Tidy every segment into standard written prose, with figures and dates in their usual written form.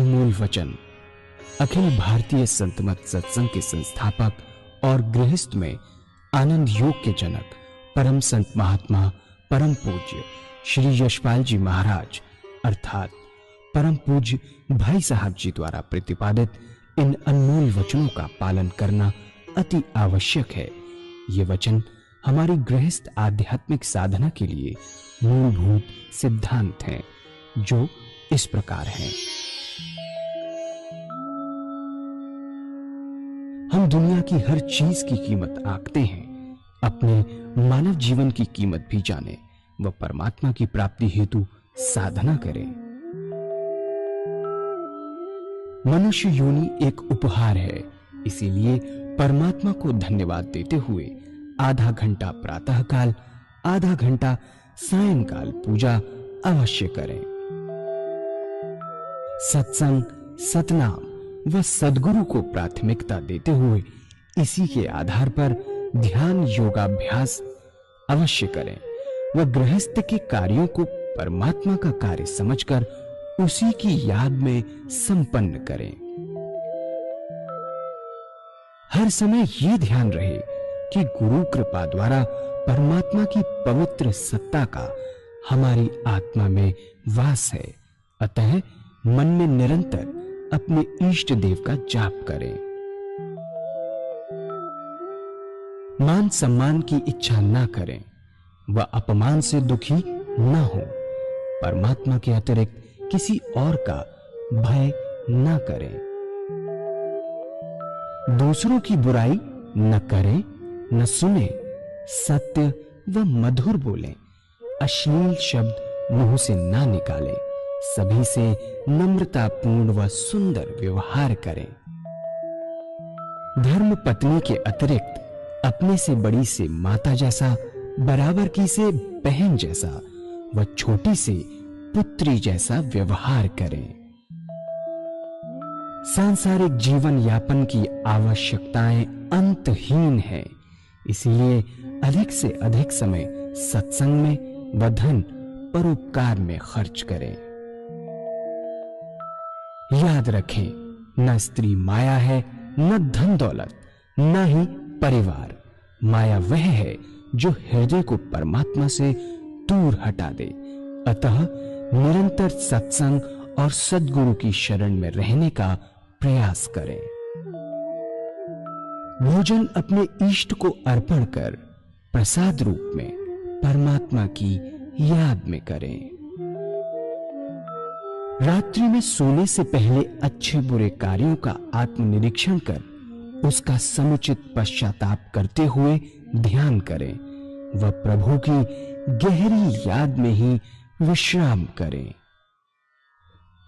अनमोल वचन अखिल भारतीय संत मत सत्संग के संस्थापक और गृहस्थ में आनंद योग के जनक परम संत महात्मा परम पूज्य श्री यशपाल जी महाराज अर्थात परम पूज्य भाई साहब जी द्वारा प्रतिपादित इन अनमोल वचनों का पालन करना अति आवश्यक है। ये वचन हमारी गृहस्थ आध्यात्मिक साधना के लिए मूलभूत सिद्धांत हैं, जो इस प्रकार हैं। हम दुनिया की हर चीज की कीमत आंकते हैं, अपने मानव जीवन की कीमत भी जाने व परमात्मा की प्राप्ति हेतु साधना करें। मनुष्य योनि एक उपहार है, इसीलिए परमात्मा को धन्यवाद देते हुए आधा घंटा प्रातःकाल, आधा घंटा सायंकाल पूजा अवश्य करें। सत्संग, सतनाम व सद्गुरु को प्राथमिकता देते हुए इसी के आधार पर ध्यान योगाभ्यास अवश्य करें व गृहस्थ के कार्यों को परमात्मा का कार्य समझकर उसी की याद में संपन्न करें। हर समय ये ध्यान रहे कि गुरु कृपा द्वारा परमात्मा की पवित्र सत्ता का हमारी आत्मा में वास है, अतः मन में निरंतर अपने इष्ट देव का जाप करें। मान सम्मान की इच्छा न करें व अपमान से दुखी न हो। परमात्मा के अतिरिक्त किसी और का भय न करें। दूसरों की बुराई न करें, न सुने, सत्य व मधुर बोलें, अश्लील शब्द मुंह से ना निकालें, सभी से नम्रतापूर्ण व सुंदर व्यवहार करें। धर्म पत्नी के अतिरिक्त अपने से बड़ी से माता जैसा, बराबर की से बहन जैसा व छोटी से पुत्री जैसा व्यवहार करें। सांसारिक जीवन यापन की आवश्यकताएं अंतहीन है, इसलिए अधिक से अधिक समय सत्संग में व धन परोपकार में खर्च करें। याद रखें, न स्त्री माया है, न धन दौलत, न ही परिवार। माया वह है जो हृदय को परमात्मा से दूर हटा दे। अतः निरंतर सत्संग और सद्गुरु की शरण में रहने का प्रयास करें। भोजन अपने इष्ट को अर्पण कर प्रसाद रूप में परमात्मा की याद में करें। रात्रि में सोने से पहले अच्छे बुरे कार्यों का आत्मनिरीक्षण कर उसका समुचित पश्चाताप करते हुए ध्यान करें व प्रभु की गहरी याद में ही विश्राम करें।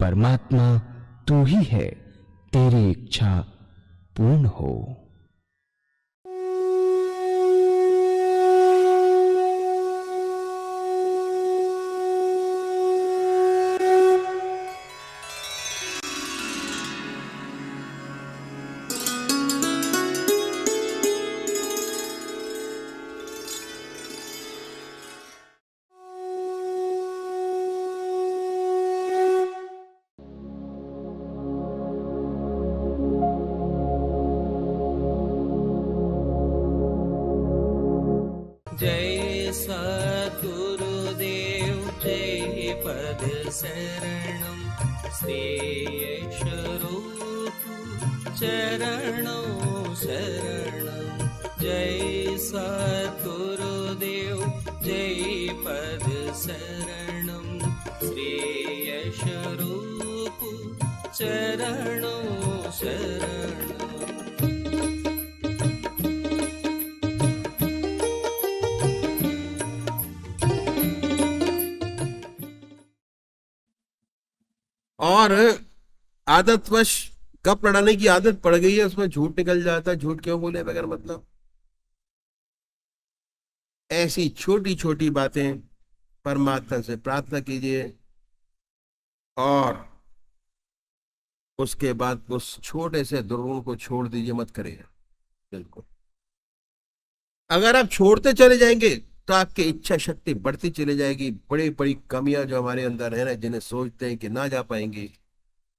परमात्मा तू ही है, तेरी इच्छा पूर्ण हो। जय सद्गुरुदेव जय पद शरणं श्रेयस रूप चरणों शरणं। जय सद्गुरुदेव जय पद शरणं श्रेयस रूप चरणों शरणं। और आदतवश कप लड़ाने की आदत पड़ गई है, उसमें झूठ निकल जाता है। झूठ क्यों बोले बगैर मतलब? ऐसी छोटी छोटी बातें परमात्मा से प्रार्थना कीजिए और उसके बाद उस छोटे से दुर्गुण को छोड़ दीजिए, मत करिए बिल्कुल। अगर आप छोड़ते चले जाएंगे तो आपकी इच्छा शक्ति बढ़ती चली जाएगी। बड़ी बड़ी कमियां जो हमारे अंदर है ना, जिन्हें सोचते हैं कि ना जा पाएंगे,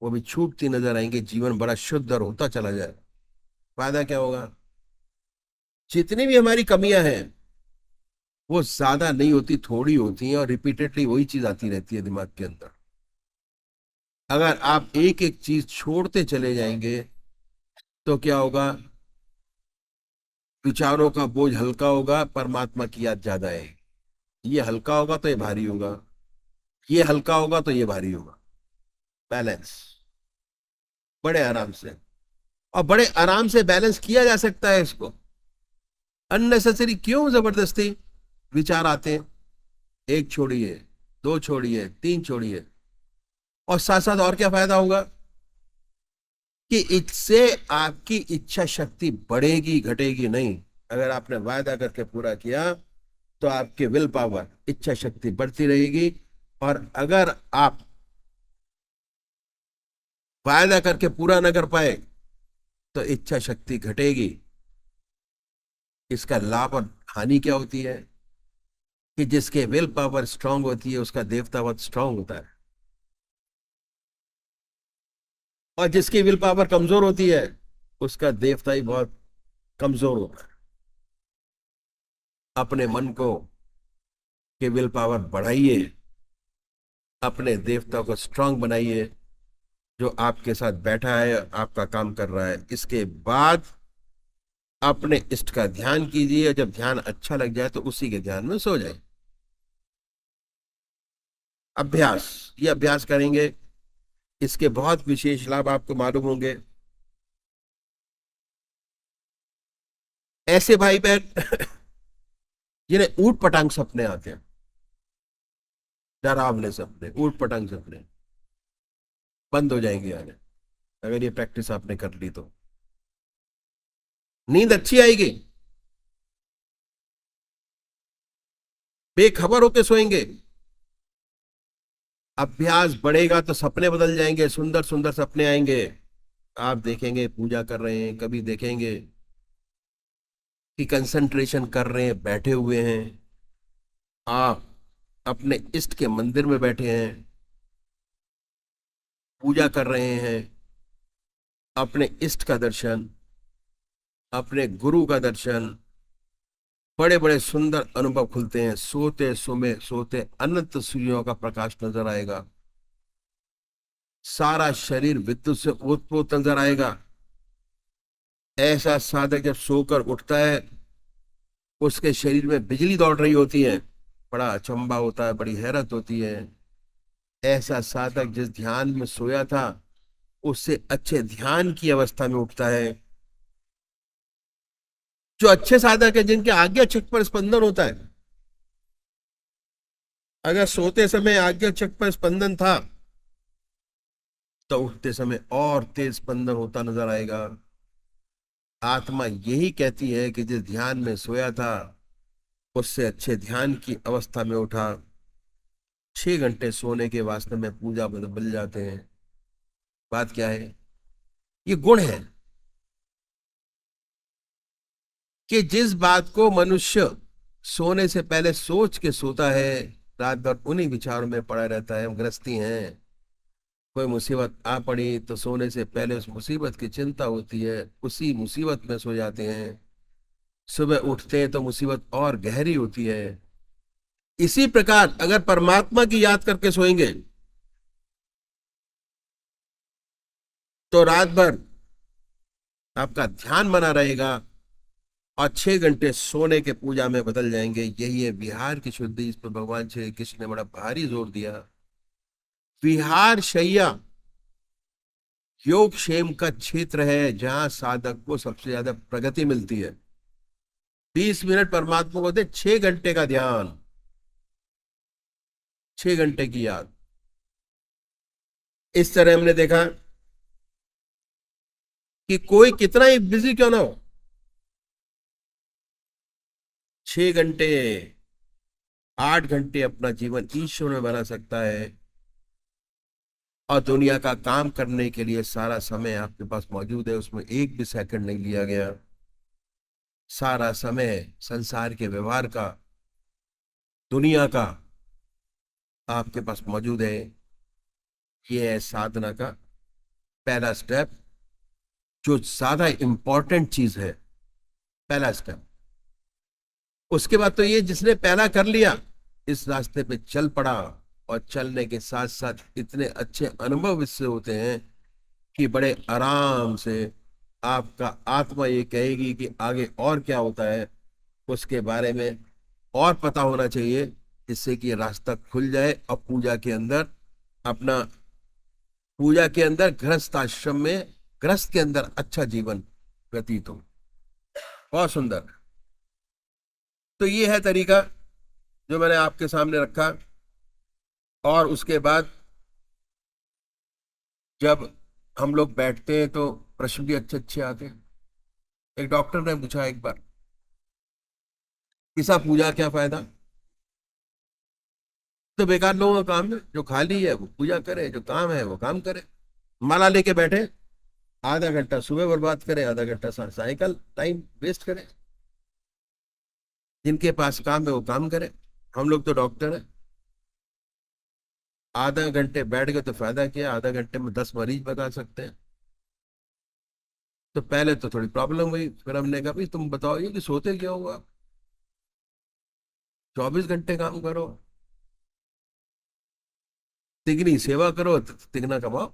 वो भी छूटती नजर आएंगी, जीवन बड़ा शुद्ध और होता चला जाए। फायदा क्या होगा? जितनी भी हमारी कमियां हैं वो ज्यादा नहीं होती, थोड़ी होती हैं, और रिपीटेडली वही चीज आती रहती है दिमाग के अंदर। अगर आप एक एक चीज छोड़ते चले जाएंगे तो क्या होगा? विचारों का बोझ हल्का होगा, परमात्मा की याद ज्यादा आएगी। ये हल्का होगा तो ये भारी होगा, ये हल्का होगा तो ये भारी होगा। बैलेंस बड़े आराम से, और बड़े आराम से बैलेंस किया जा सकता है इसको। अननेसेसरी क्यों जबरदस्ती विचार आते हैं? एक छोड़िए, दो छोड़िए, तीन छोड़िए। और साथ साथ और क्या फायदा होगा कि इससे आपकी इच्छा शक्ति बढ़ेगी, घटेगी नहीं। अगर आपने वायदा करके पूरा किया तो आपके विल पावर, इच्छा शक्ति बढ़ती रहेगी। और अगर आप वायदा करके पूरा न कर पाए तो इच्छा शक्ति घटेगी। इसका लाभ और हानि क्या होती है कि जिसके विल पावर स्ट्रांग होती है उसका देवता बहुत स्ट्रांग होता है, और जिसकी विल पावर कमजोर होती है उसका देवता ही बहुत कमजोर होता है। अपने मन को के विल पावर बढ़ाइए, अपने देवता को स्ट्रांग बनाइए, जो आपके साथ बैठा है, आपका काम कर रहा है। इसके बाद अपने इष्ट का ध्यान कीजिए। जब ध्यान अच्छा लग जाए तो उसी के ध्यान में सो जाए। अभ्यास, ये अभ्यास करेंगे, इसके बहुत विशेष लाभ आपको मालूम होंगे। ऐसे भाई बहन जिन्हें ऊट पटांग सपने आते हैं, डरावने सपने, ऊट पटांग सपने, बंद हो जाएंगे आने। अगर ये प्रैक्टिस आपने कर ली तो नींद अच्छी आएगी, बेखबर होके सोएंगे। अभ्यास बढ़ेगा तो सपने बदल जाएंगे, सुंदर सुंदर सपने आएंगे। आप देखेंगे पूजा कर रहे हैं, कभी देखेंगे कि कंसंट्रेशन कर रहे हैं, बैठे हुए हैं, आप अपने इष्ट के मंदिर में बैठे हैं, पूजा कर रहे हैं, अपने इष्ट का दर्शन, अपने गुरु का दर्शन, बड़े बड़े सुंदर अनुभव खुलते हैं। सोते सोमे सोते अनंत सूर्यों का प्रकाश नजर आएगा, सारा शरीर विद्युत से ओतप्रोत नजर आएगा। ऐसा साधक जब सोकर उठता है उसके शरीर में बिजली दौड़ रही होती है, बड़ा अचंभा होता है, बड़ी हैरत होती है। ऐसा साधक जिस ध्यान में सोया था उससे अच्छे ध्यान की अवस्था में उठता है। जो अच्छे साधक है, जिनके आज्ञा चक्र पर स्पंदन होता है, अगर सोते समय आज्ञा चक्र पर स्पंदन था तो उठते समय और तेज स्पंदन होता नजर आएगा। आत्मा यही कहती है कि जिस ध्यान में सोया था उससे अच्छे ध्यान की अवस्था में उठा। 6 घंटे सोने के वास्ते में पूजा बदल जाते हैं। बात क्या है? ये गुण है कि जिस बात को मनुष्य सोने से पहले सोच के सोता है, रात भर उन्हीं विचारों में पड़ा रहता है। हम गृहस्थी हैं, कोई मुसीबत आ पड़ी तो सोने से पहले उस मुसीबत की चिंता होती है, उसी मुसीबत में सो जाते हैं। सुबह उठते हैं तो मुसीबत और गहरी होती है। इसी प्रकार अगर परमात्मा की याद करके सोएंगे तो रात भर आपका ध्यान बना रहेगा और 6 घंटे सोने के पूजा में बदल जाएंगे। यही है विहार की शुद्धि। इस पर भगवान श्री कृष्ण ने बड़ा भारी जोर दिया। विहार शैया योग क्षेम का क्षेत्र है जहां साधक को सबसे ज्यादा प्रगति मिलती है। 20 मिनट परमात्मा को दे, 6 घंटे का ध्यान, 6 घंटे की याद। इस तरह हमने देखा कि कोई कितना ही बिजी क्यों ना हो, 6 घंटे 8 घंटे अपना जीवन ईश्वर में बना सकता है। और दुनिया का काम करने के लिए सारा समय आपके पास मौजूद है, उसमें एक भी सेकंड नहीं लिया गया। सारा समय संसार के व्यवहार का, दुनिया का आपके पास मौजूद है। ये है साधना का पहला स्टेप, जो ज्यादा इंपॉर्टेंट चीज है, पहला स्टेप। उसके बाद तो ये जिसने पहला कर लिया, इस रास्ते पे चल पड़ा, और चलने के साथ साथ इतने अच्छे अनुभव इससे होते हैं कि बड़े आराम से आपका आत्मा ये कहेगी कि आगे और क्या होता है उसके बारे में और पता होना चाहिए, जिससे कि ये रास्ता खुल जाए और पूजा के अंदर गृहस्थ आश्रम में गृहस्थ के अंदर अच्छा जीवन व्यतीत हो। बहुत सुंदर। तो ये है तरीका जो मैंने आपके सामने रखा। और उसके बाद जब हम लोग बैठते हैं तो प्रश्न भी अच्छे अच्छे आते हैं। एक डॉक्टर ने पूछा एक बार, किसा पूजा क्या फायदा? तो बेकार लोगों का काम है, जो खाली है वो पूजा करे, जो काम है वो काम करे। माला लेके बैठे, आधा घंटा सुबह बर्बाद करे, आधा घंटा साइकिल टाइम वेस्ट करे। जिनके पास काम है वो काम करे। हम लोग तो डॉक्टर है, आधा घंटे बैठ गए तो फायदा क्या, आधा घंटे में 10 मरीज बता सकते हैं। तो पहले तो थोड़ी प्रॉब्लम हुई, फिर हमने कहा भाई तुम बताओ ये कि सोते क्या हो आप, 24 घंटे काम करो, तिगनी सेवा करो, तिगना कमाओ।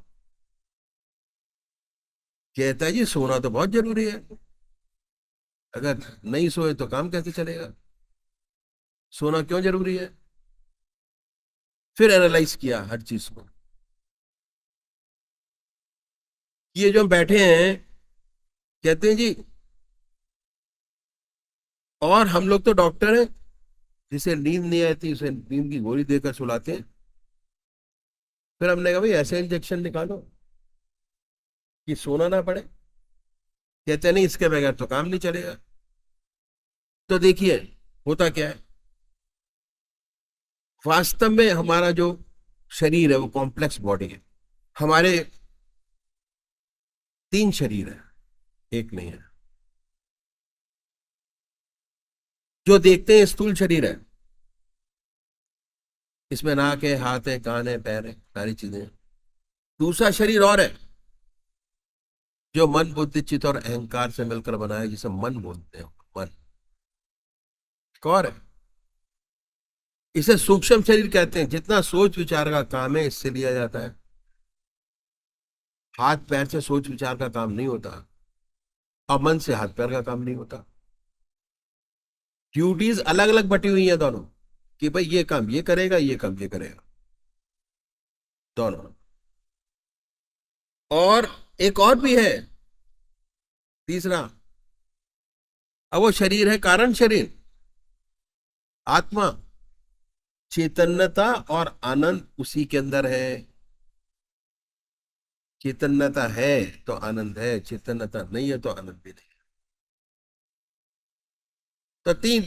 कहता है जी सोना तो बहुत जरूरी है, अगर नहीं सोए तो काम कैसे चलेगा, सोना क्यों जरूरी है। फिर एनालाइज किया हर चीज को। ये जो हम बैठे हैं, कहते हैं जी, और हम लोग तो डॉक्टर हैं, जिसे नींद नहीं आती उसे नींद की गोली देकर सुलाते हैं। फिर हमने कहा भाई ऐसे इंजेक्शन निकालो कि सोना ना पड़े। कहते नहीं इसके बगैर तो काम नहीं चलेगा। तो देखिए होता क्या है, वास्तव में हमारा जो शरीर है वो कॉम्प्लेक्स बॉडी है। हमारे 3 शरीर है, एक नहीं है। जो देखते हैं स्थूल शरीर है, इसमें नाक है, हाथ है, कान है, पैर है, सारी चीजें हैं। दूसरा शरीर और है जो मन बुद्धि चित्त और अहंकार से मिलकर बना है, जिसे मन बोलते हैं। मन एक और है, इसे सूक्ष्म शरीर कहते हैं। जितना सोच विचार का काम है इससे लिया जाता है। हाथ पैर से सोच विचार का काम नहीं होता, और मन से हाथ पैर का काम नहीं होता। ड्यूटीज अलग अलग बटी हुई है दोनों, कि भाई ये काम ये करेगा, ये काम ये करेगा, दोनों। और एक और भी है, तीसरा। अब वो शरीर है कारण शरीर, आत्मा। चैतन्यता और आनंद उसी के अंदर है। चैतन्यता है तो आनंद है, चैतन्यता नहीं है तो आनंद भी नहीं है। तो 3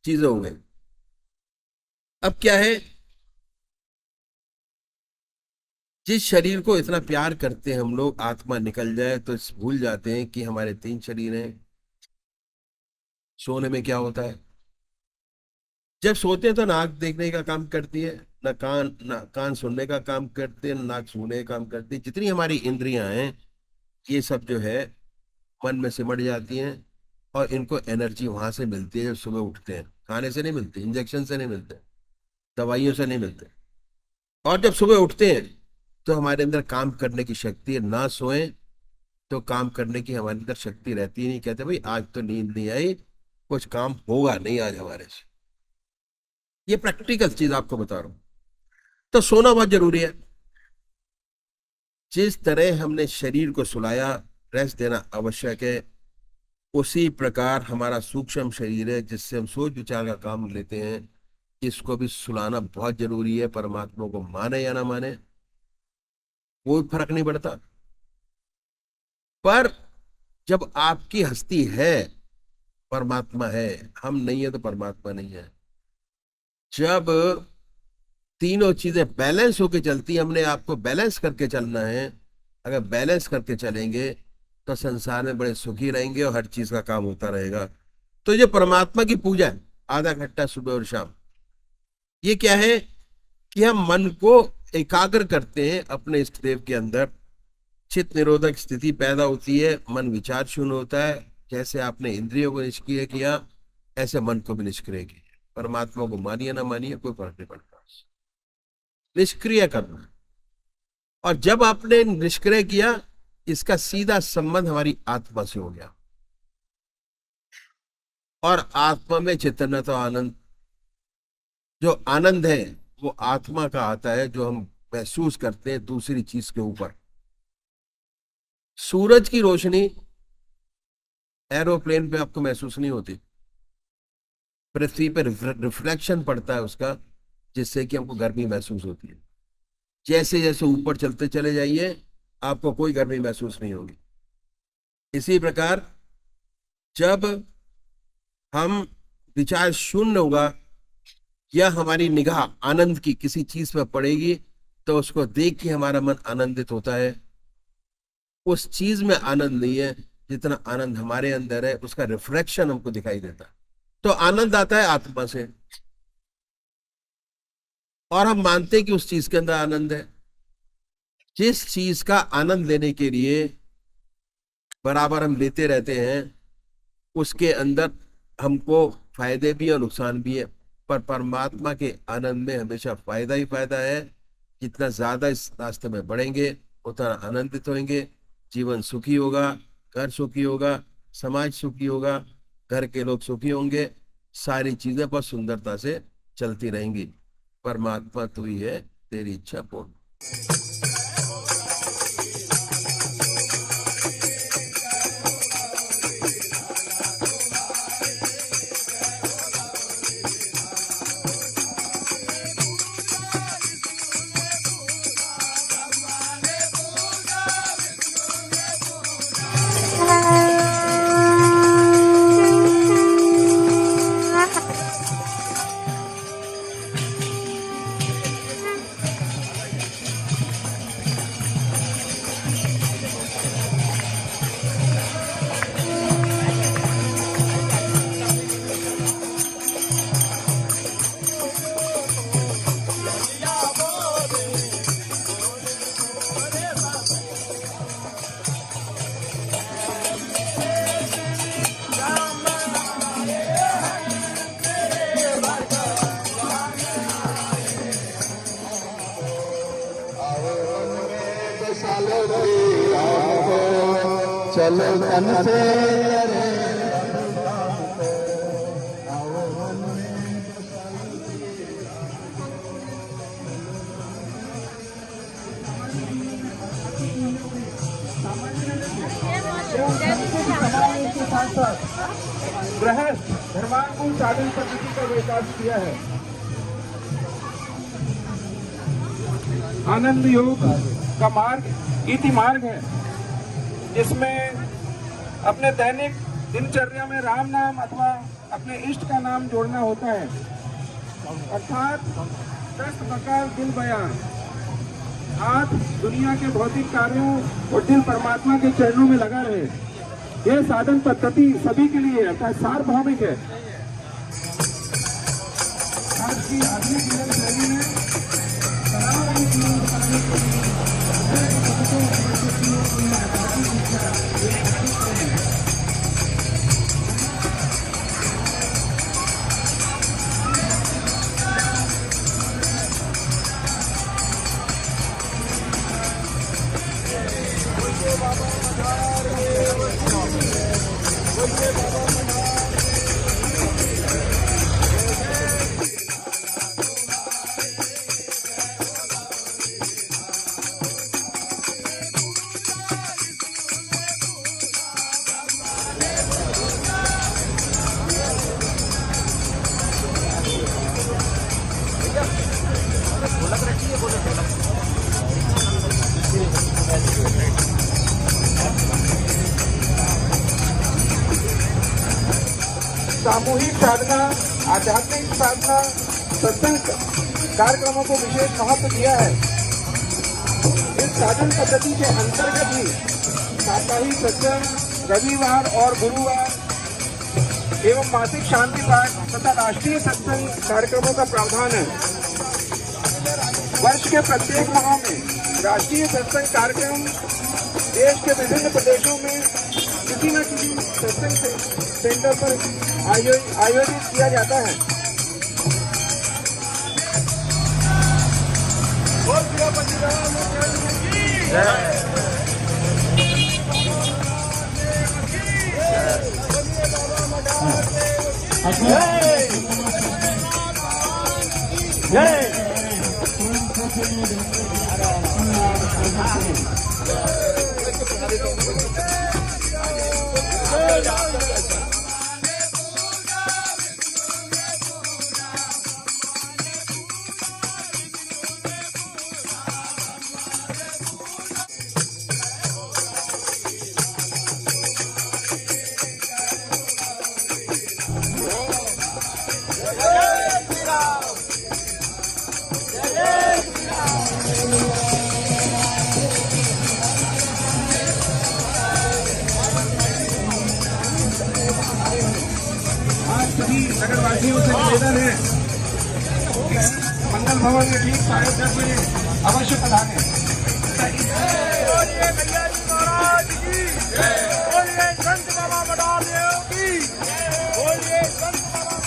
चीजें हो गई। अब क्या है, जिस शरीर को इतना प्यार करते हैं हम लोग, आत्मा निकल जाए तो भूल जाते हैं कि हमारे 3 शरीर हैं। सोने में क्या होता है, जब सोते हैं तो नाक देखने का काम करती है, ना कान सुनने का काम करते हैं, ना नाक सूंघने का काम करती है। जितनी हमारी इंद्रियां हैं ये सब जो है मन में सिमट जाती हैं, और इनको एनर्जी वहां से मिलती है जब सुबह उठते हैं। खाने से नहीं मिलती, इंजेक्शन से नहीं मिलते, दवाइयों से नहीं मिलते। और जब सुबह उठते हैं तो हमारे अंदर काम करने की शक्ति है। ना सोए तो काम करने की हमारे अंदर शक्ति रहती ही नहीं। कहते भाई आज तो नींद नहीं आई, कुछ काम होगा नहीं आज हमारे से। ये प्रैक्टिकल चीज आपको बता रहा हूं। तो सोना बहुत जरूरी है। जिस तरह हमने शरीर को सुलाया, रेस्ट देना आवश्यक है, उसी प्रकार हमारा सूक्ष्म शरीर है जिससे हम सोच विचार का काम लेते हैं, इसको भी सुलाना बहुत जरूरी है। परमात्मा को माने या ना माने कोई फर्क नहीं पड़ता, पर जब आपकी हस्ती है, परमात्मा है, हम नहीं है तो परमात्मा नहीं है। जब तीनों चीजें बैलेंस होके चलती, हमने आपको बैलेंस करके चलना है। अगर बैलेंस करके चलेंगे तो संसार में बड़े सुखी रहेंगे और हर चीज का काम होता रहेगा। तो ये परमात्मा की पूजा है, आधा घंटा सुबह और शाम। ये क्या है कि हम मन को एकाग्र करते हैं अपने इष्ट देव के अंदर, चित्त निरोधक स्थिति पैदा होती है, मन विचार शून्य होता है। जैसे आपने इंद्रियों को निष्क्रिय किया, ऐसे मन को भी निष्क्रिय किया। परमात्मा को मानिए ना मानिए कोई फर्क नहीं पड़ता, निष्क्रिय करना। और जब आपने निष्क्रिय किया, इसका सीधा संबंध हमारी आत्मा से हो गया, और आत्मा में चैतन्य तो आनंद, जो आनंद है वो आत्मा का आता है, जो हम महसूस करते हैं दूसरी चीज के ऊपर। सूरज की रोशनी एरोप्लेन पे आपको महसूस नहीं होती, पृथ्वी पे रिफ्लेक्शन पड़ता है उसका, जिससे कि हमको गर्मी महसूस होती है। जैसे जैसे ऊपर चलते चले जाइए, आपको कोई गर्मी महसूस नहीं होगी। इसी प्रकार जब हम विचार शून्य होगा या हमारी निगाह आनंद की किसी चीज पर पड़ेगी, तो उसको देख के हमारा मन आनंदित होता है। उस चीज में आनंद नहीं है जितना आनंद हमारे अंदर है, उसका रिफ्लेक्शन हमको दिखाई देता है। तो आनंद आता है आत्मा से, और हम मानते हैं कि उस चीज के अंदर आनंद है। जिस चीज का आनंद लेने के लिए बराबर हम लेते रहते हैं, उसके अंदर हमको फायदे भी और नुकसान भी है। पर परमात्मा के आनंद में हमेशा फायदा ही फायदा है। जितना ज्यादा इस रास्ते में बढ़ेंगे उतना आनंदित होंगे, जीवन सुखी होगा, घर सुखी होगा, समाज सुखी होगा, घर के लोग सुखी होंगे, सारी चीजें बहुत सुंदरता से चलती रहेंगी। परमात्मा तू ही है, तेरी इच्छा पूर्ण। चलो मन से गृहस्थ धर्मानुकूल साधन पद्धति का विकास किया है। आनंद योग का मार्ग इति मार्ग है, जिसमें अपने दैनिक दिनचर्या में राम नाम अथवा अपने इष्ट का नाम जोड़ना होता है। अर्थात 10 प्रकार दिल बयान, हाथ दुनिया के भौतिक कार्यों और दिल परमात्मा के चरणों में लगा रहे। यह साधन पद्धति सभी के लिए अर्थात सार्वभौमिक है। आज की आधुनिक जीवन शैली में सामूहिक साधना, आध्यात्मिक साधना, सत्संग कार्यक्रमों को विशेष महत्व दिया है। इस साधन पद्धति के अंतर्गत ही साप्ताहिक सत्संग, रविवार और गुरुवार एवं मासिक शांति पाठ तथा राष्ट्रीय सत्संग कार्यक्रमों का प्रावधान है। वर्ष के प्रत्येक माह में राष्ट्रीय सत्संग कार्यक्रम देश के विभिन्न प्रदेशों में किसी न किसी सत्संग सेंटर पर आयोजित किया जाता है। सभी नगरवासियों से निवेदन है कि मंगल भवन में ठीक 10:30 बजे अवश्य पधारें। बोलिए भैया जी महाराज की जय, बोलिए संत बाबा मडालदेव की, बोलिए संत बाबा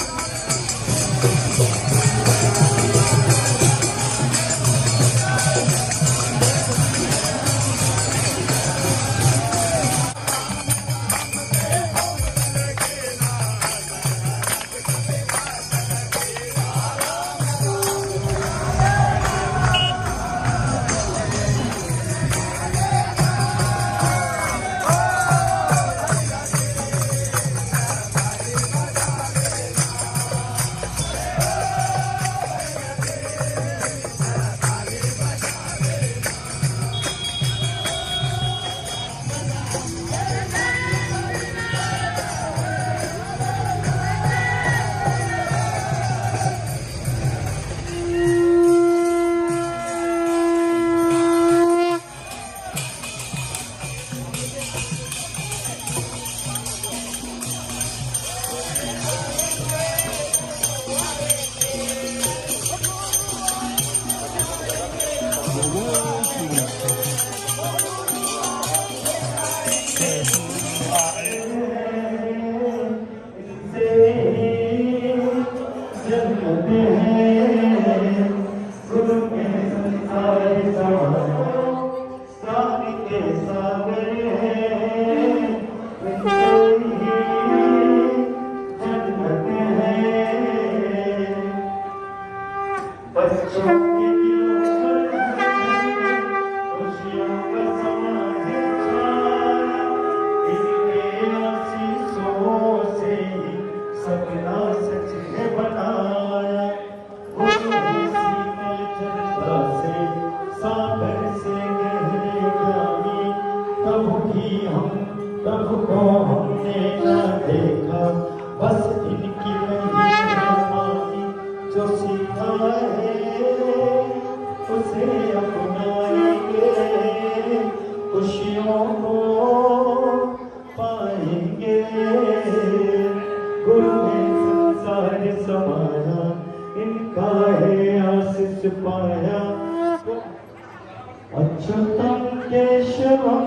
अच्युतं केशवं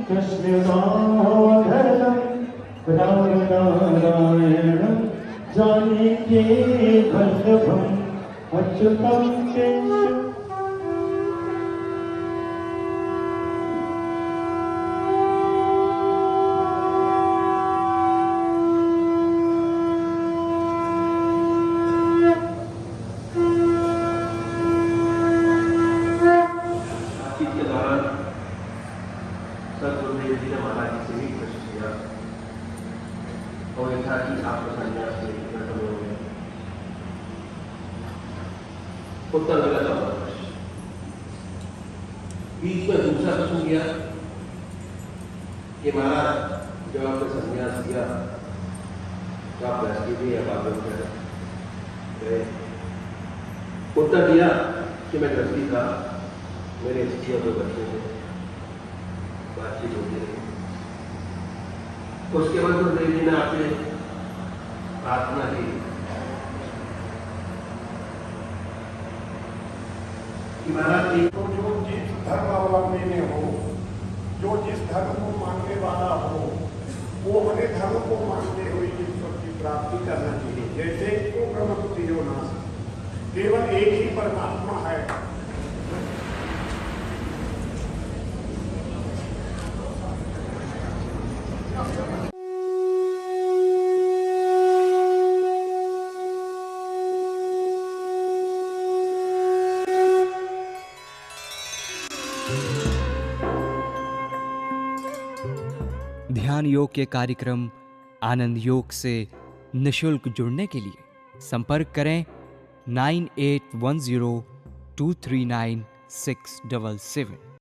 कृष्णदामोदरं रामनारायणं जानकी वल्लभम् अच्युतं केशवं। सदगुरुदेव जी ने महाराज जी से भी प्रश्न किया और यथा कि आप संन्यास से प्रकट हो गए। उत्तर लगा था प्रश्न, बीच में दूसरा प्रश्न किया कि महाराज जब आपने संन्यास किया तो आप दृष्टि भी या बाबा गए। उत्तर दिया कि मैं दृष्टि था, मेरे स्त्री और 2 बच्चे थे, बातचीत होती रही। उसके बाद गुरुदेव जी ने आपसे प्रार्थना की कि महाराज जी तो जो जिस धर्मावलंबी में हो, जो जिस धर्म को मानने वाला हो वो अपने धर्म को मानते हुए ईश्वर की प्राप्ति करना चाहिए। जैसे वो ब्रह्मपुत्री जो नाश केवल एक ही परमात्मा है। ध्यान योग के कार्यक्रम आनंद योग से निशुल्क जुड़ने के लिए संपर्क करें 9810239677।